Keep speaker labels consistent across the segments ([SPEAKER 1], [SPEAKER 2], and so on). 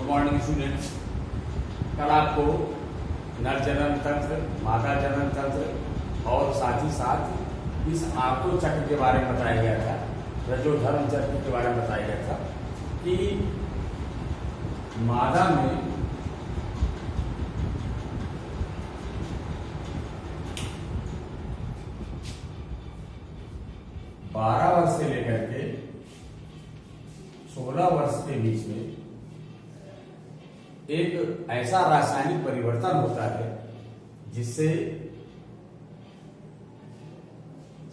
[SPEAKER 1] Morning students. कल आपको नर जनन तंत्र, मादा जनन तंत्र और साथ ही साथ इस आर्तो चक्र के बारे में बताया गया था, रजोधर्म चक्र के बारे में बताया गया था कि मादा में बारह वर्ष से लेकर के 16 वर्ष के बीच में एक ऐसा रासायनिक परिवर्तन होता है जिससे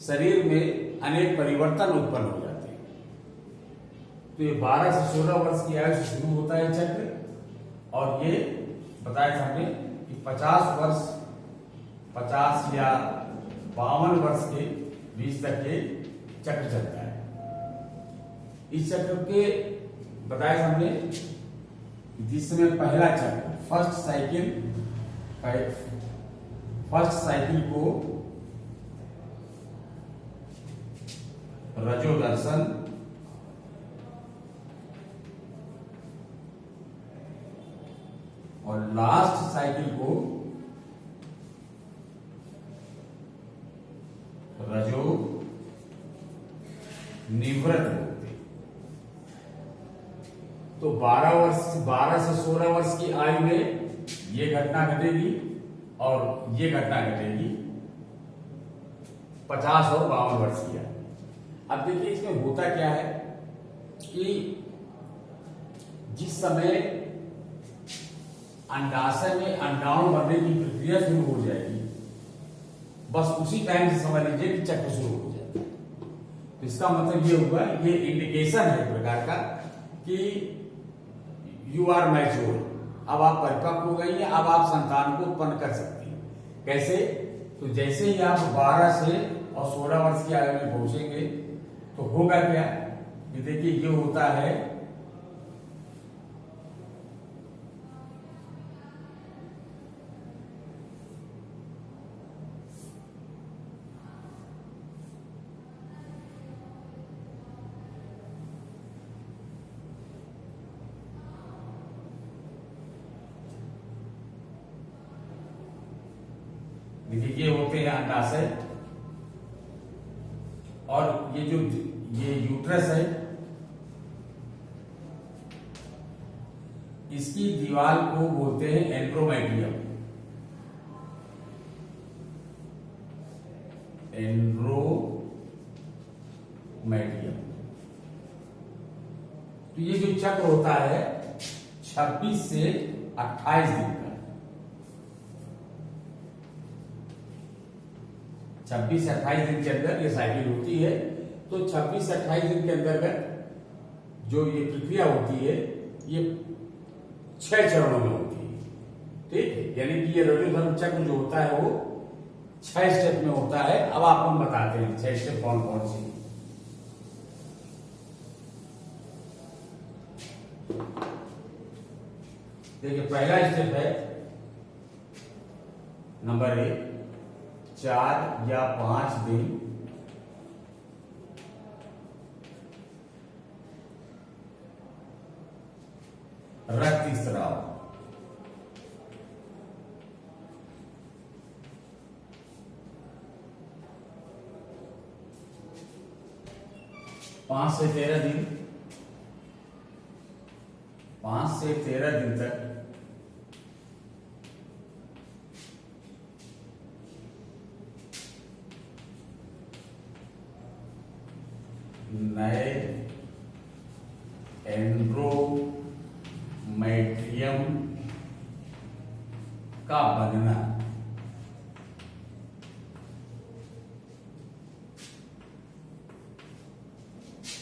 [SPEAKER 1] शरीर में अनेक परिवर्तन उत्पन्न हो जाते हैं। तो ये 12 से 16 वर्ष की आयु से शुरू होता है चक्र, और ये बताया था हमने कि 50 या 52 वर्ष के बीच तक ये चक्र चलता है। इस चक्र के बताया हमने जिसमें पहला चक्र फर्स्ट साइकिल को रजोदर्शन, और लास्ट साइकिल को रजो निवृत्त होते। तो 12 से 16 वर्ष की आयु में ये घटना घटेगी और ये घटना घटेगी 50 और 52 वर्ष की आयु। अब देखिए इसमें होता क्या है कि जिस समय अंडाशय में अंडाणु बनने की प्रक्रिया शुरू हो जाएगी, बस उसी टाइम से समझ लीजिए कि चक्र शुरू हो जाएगा। तो इसका मतलब ये हुआ, ये इंडिकेशन है एक प्रकार का कि यू आर मैच्योर, अब आप परिपक्व हो गई हैं, अब आप संतान को उत्पन्न कर सकती हैं। कैसे? तो जैसे ही आप 12 से और 16 वर्ष की आयु में पहुंचेंगे तो होगा क्या कि देखिए ये होता है देखिए ये होते हैं अंडाशय, और ये यूट्रस है, इसकी दीवार को बोलते हैं एंड्रोमेट्रियम। तो ये जो चक्र होता है 26 से 28 दिन का, 26 से 28 दिन के अंदर ये साइकिल होती है। तो 26 से 28 दिन के अंतर्गत जो ये प्रक्रिया होती है ये 6 चरणों में होती है। ठीक है, यानी कि ये रजोधर्म चक्र जो होता है वो 6 स्टेप में होता है। अब आपको हम बताते हैं 6 स्टेप कौन कौन से। देखिए पहला स्टेप है नंबर 1, 4 या 5 दिन रक्त स्राव। पांच से 13 दिन तक नए एंड्रोमेट्रियम का बनना।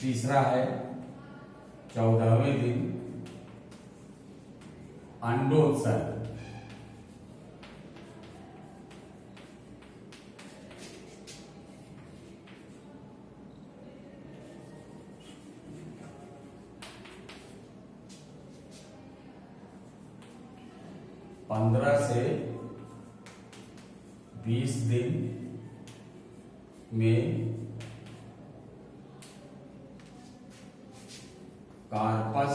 [SPEAKER 1] तीसरा है 14वें दिन अंडोत्सर्ग। पंद्रह से 20 दिन में कार्पस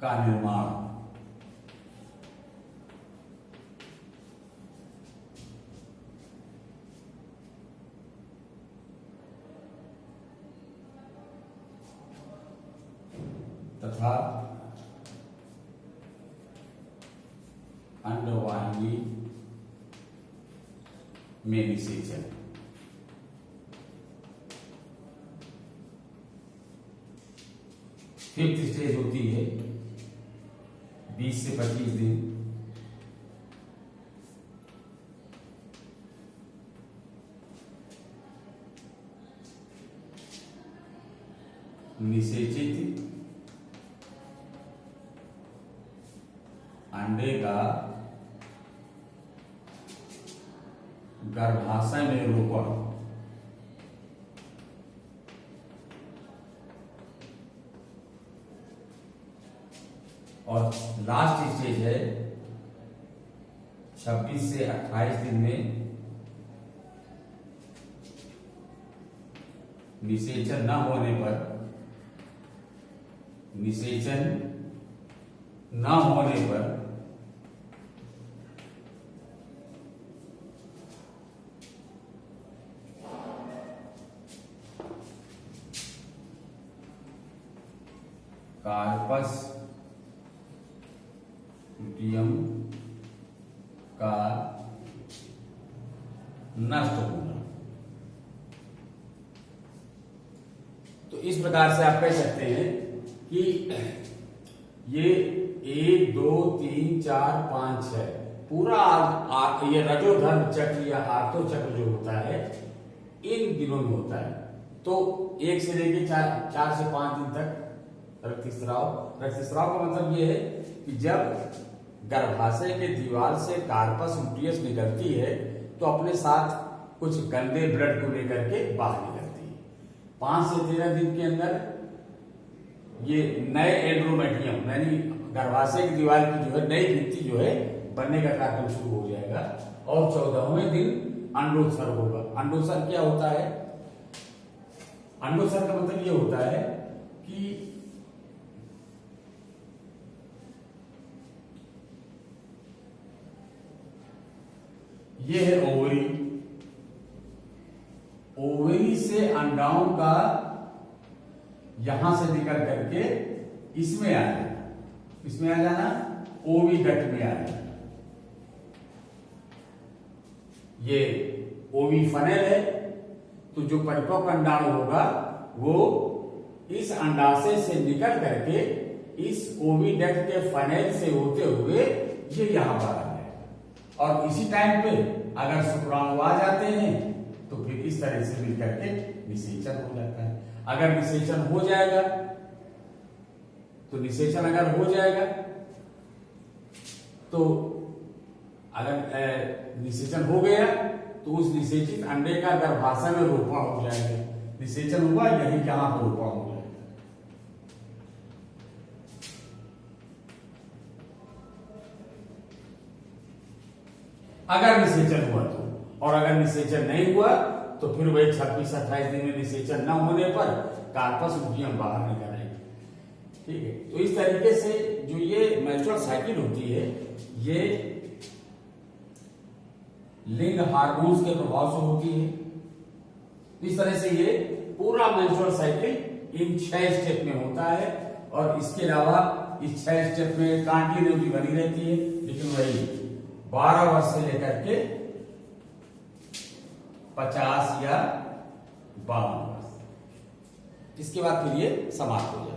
[SPEAKER 1] का निर्माण। तथा अंडवाहिनी में निषेचन। फिफ्थ स्टेज होती है 20 से 25 दिन। निषेचित अंडे का गर्भाशय में रोपण। और लास्ट स्टेज है 26 से 28 दिन में निषेचन न होने पर, निषेचन न होने पर कार्पस लुटियम का नष्ट होना। तो इस प्रकार से आप कह सकते हैं कि ये 1 2 3 4 5 6 पूरा ये रजोधर्म चक्र या आर्तो चक्र जो होता है इन दिनों में होता है। तो 1 से लेके 4 से 5 दिन तक रक्तस्राव। रक्तस्राव का मतलब ये है कि जब गर्भाशय के दीवार से कार्पस लुटियस निकलती है तो अपने साथ कुछ गंदे ब्लड को लेकर के बाहर निकलती है। 5 से 13 दिन के अंदर ये नए एंड्रोमेट्रियम यानी गर्भाशय की दीवार की जो है नई भित्ति जो है बनने का कार्यक्रम शुरू हो जाएगा। और 14वें दिन अंडोत्सर्ग होगा। अंडोत्सर्ग क्या होता है? अंडोत्सर्ग का मतलब ये होता है कि ये है ओवरी। ओवरी से अंडाओं का यहां से निकल करके इसमें आ जाना, इसमें आ जाना, ओविडक्ट में आ जाना। ये ओवी फनेल है। तो जो परिपक्व अंडाणु होगा वो इस अंडाशय से निकल करके इस ओविडक्ट के फनेल से होते हुए ये यहां पर आ जाएगा। और इसी टाइम पे अगर शुक्राणु आ जाते हैं तो फिर इस तरह से मिलकर के निषेचन हो जाता है। अगर निषेचन हो जाएगा तो निषेचन अगर हो जाएगा तो अगर निषेचन हो गया तो उस निषेचित अंडे का गर्भाशय में रोपण हो जाएगा। निषेचन हुआ यही जहां पर रोपण हो जाएगा। अगर निषेचन हुआ तो, और अगर निषेचन नहीं हुआ तो फिर वही 26-28 दिन में निषेचन न होने पर कार्पस लुटियम बाहर निकल आएगी। ठीक है। तो इस तरीके से जो ये मेंस्ट्रुअल साइकिल होती है ये लिंग हार्मोन्स के प्रभाव से होती है। इस तरह से ये पूरा मेंस्ट्रुअल साइकिल इन 6 स्टेप में होता है। और इसके अलावा इस 6 स्टेप में कंटिन्यूटी बनी रहती है, लेकिन वही 12 वर्ष से लेकर के 50 या 52 वर्ष, इसके बाद फिर ये समाप्त हो जाता है।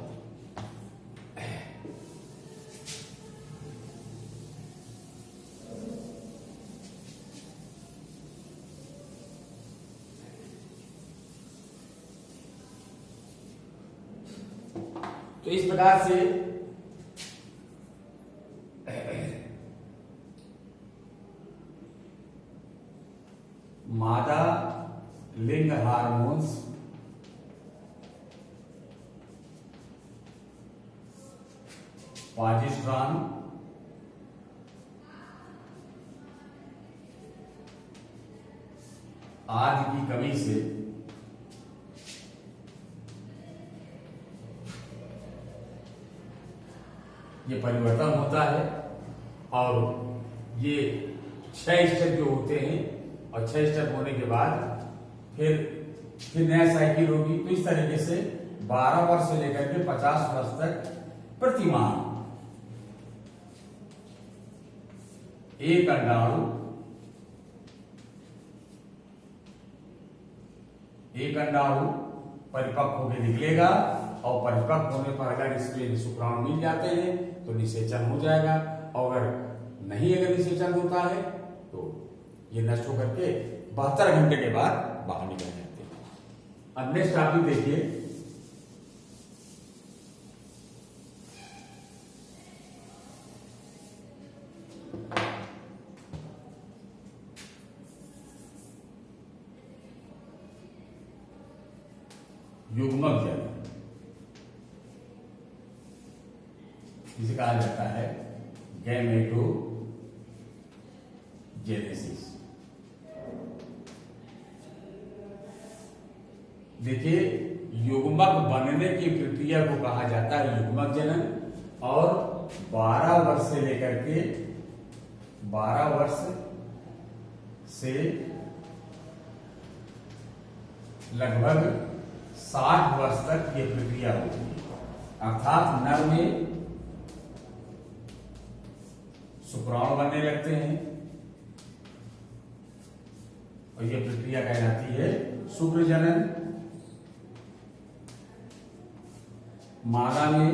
[SPEAKER 1] तो इस प्रकार से मादा लिंग हार्मोन्स प्रोजेस्टेरोन आदि की कमी से ये परिवर्तन होता है और ये 6 स्टेप जो होते हैं और 6 स्टेप होने के बाद फिर नया साइकिल होगी। तो इस तरीके से 12 वर्ष से लेकर के 50 वर्ष तक प्रति माह एक अंडाणु परिपक्व होकर निकलेगा और परिपक्व होने पर अगर इसमें शुक्राणु मिल जाते हैं तो निषेचन हो जाएगा, और अगर नहीं अगर निषेचन होता है तो ये नष्ट होकर के 72 घंटे के बाद बाहर निकल जाते हैं। अब नेक्स्ट टॉपिक देखिए, युग्मक जनन, जिसे कहा जाता है गैमेटोजेनेसिस। देखिए, युग्मक बनने की प्रक्रिया को कहा जाता है युग्मक जनन, और 12 वर्ष से लेकर के 12 वर्ष से लगभग 60 वर्ष तक ये प्रक्रिया होती है। अर्थात नर में शुक्राणु बनने लगते हैं और ये प्रक्रिया कहलाती है शुक्र जनन। मादा में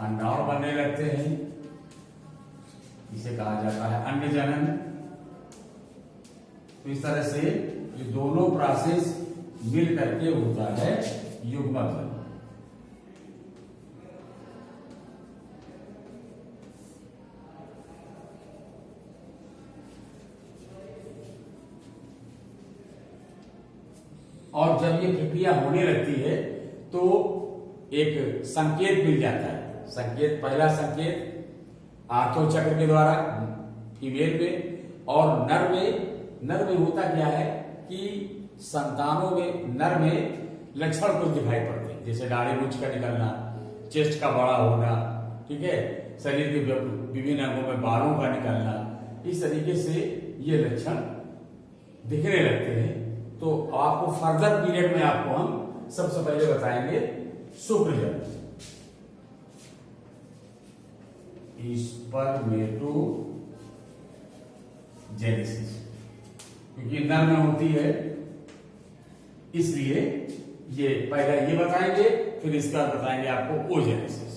[SPEAKER 1] अंडाणु बनने लगते हैं, इसे कहा जाता है अंड जनन। तो इस तरह से ये दोनों प्रोसेस मिल करके होता है युग्मक जनन। और जब ये प्रक्रिया होने लगती है तो एक संकेत मिल जाता है। संकेत, पहला संकेत आर्थो चक्र के द्वारा फीमेल में, और नर में होता क्या है कि संतानों में नर में लक्षण कुछ दिखाई पड़ते हैं, जैसे दाढ़ी मूंछ का निकलना, चेस्ट का बड़ा होना, ठीक है, शरीर के विभिन्न अंगों में बालों का निकलना, इस तरीके से ये लक्षण दिखने लगते हैं। तो आपको फर्दर पीरियड में आपको हम सबसे पहले बताएंगे शुक्र जनन, स्पर्मेटोजेनेसिस, क्योंकि नर में होती है इसलिए ये पहले ये बताएंगे, फिर इसका बताएंगे आपको ओजेनेसिस।